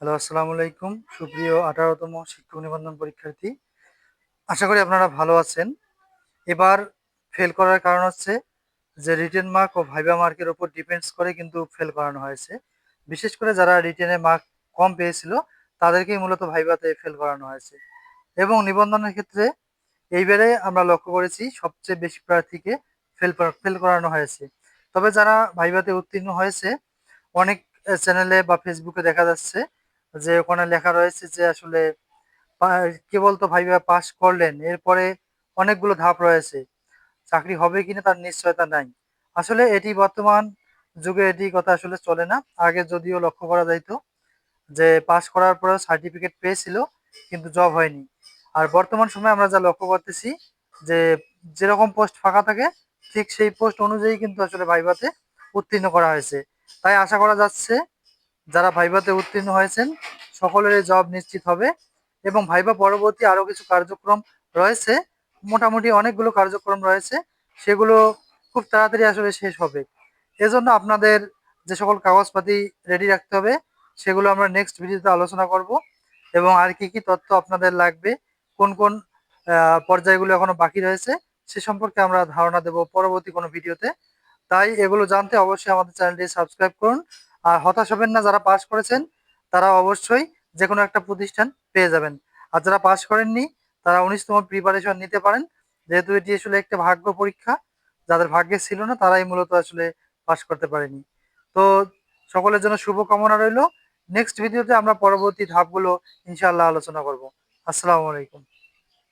Hello, আসসালামু আলাইকুম। সুপ্রিয় ১৮তম শিক্ষক নিবন্ধন পরীক্ষার্থী। আশা করি আপনারা ভালো আছেন। এবার ফেল করার কারণ হচ্ছে যে রিটেন মার্ক ও ভাইভা মার্কের উপর ডিপেন্ডস করে কিন্তু ফেল করানো হয়েছে। বিশেষ করে যারা রিটেনে মার্ক কম পেয়েছিল তাদেরকেই মূলত ভাইভাতে ফেল করানো হয়েছে। এবং নিবন্ধনের ক্ষেত্রে এইবারে আমরা লক্ষ্য করেছি সবচেয়ে বেশি প্রার্থীকে ফেল করানো হয়েছে। তবে যারা ভাইভাতে উত্তীর্ণ হয়েছে অনেক চ্যানেলে বা ফেসবুকে দেখা যাচ্ছে যে ওখানে লেখা রয়েছে যে আসলে কেবল তো ভাইভা পাস করলেন, এরপরে অনেকগুলো ধাপ রয়েছে, চাকরি হবে কিনা তার নিশ্চয়তা নাই। আসলে এটি বর্তমান যুগে এটি কথা আসলে চলে না। আগে যদিও লক্ষ্য করা যাইতো যে পাস করার পরেও সার্টিফিকেট পেয়েছিল কিন্তু জব হয়নি। আর বর্তমান সময়ে আমরা যা লক্ষ্য করতেছি যে যেরকম পোস্ট ফাঁকা থাকে ঠিক সেই পোস্ট অনুযায়ী কিন্তু আসলে ভাইভাতে উত্তীর্ণ করা হয়েছে। তাই আশা করা যাচ্ছে যারা ভাইভাতে উত্তীর্ণ হয়েছেন সকলেরই জব নিশ্চিত হবে। এবং ভাইভা পরবর্তী আরও কিছু কার্যক্রম রয়েছে, মোটামুটি অনেকগুলো কার্যক্রম রয়েছে, সেগুলো খুব তাড়াতাড়ি আসলে শেষ হবে। এজন্য আপনাদের যে সকল কাগজপাতি রেডি রাখতে হবে সেগুলো আমরা নেক্সট ভিডিওতে আলোচনা করব। এবং আর কি কি তথ্য আপনাদের লাগবে, কোন কোন পর্যায়গুলো এখনো বাকি রয়েছে সে সম্পর্কে আমরা ধারণা দেব পরবর্তী কোনো ভিডিওতে। তাই এগুলো জানতে অবশ্যই আমাদের চ্যানেলটি সাবস্ক্রাইব করুন। আর হতাশ হবেন না, যারা পাস করেছেন তারা অবশ্যই যে কোনো একটা প্রতিষ্ঠান পেয়ে যাবেন। আর যারা পাস করেননি তারা ১৯তম প্রিপারেশন নিতে পারেন, যেহেতু এটি আসলে একটা ভাগ্য পরীক্ষা। যাদের ভাগ্যে ছিল না তারাই মূলত আসলে পাস করতে পারেনি। তো সকলের জন্য শুভকামনা রইল। নেক্সট ভিডিওতে আমরা পরবর্তী ধাপগুলো ইনশাআল্লাহ আলোচনা করব। আসসালামু আলাইকুম।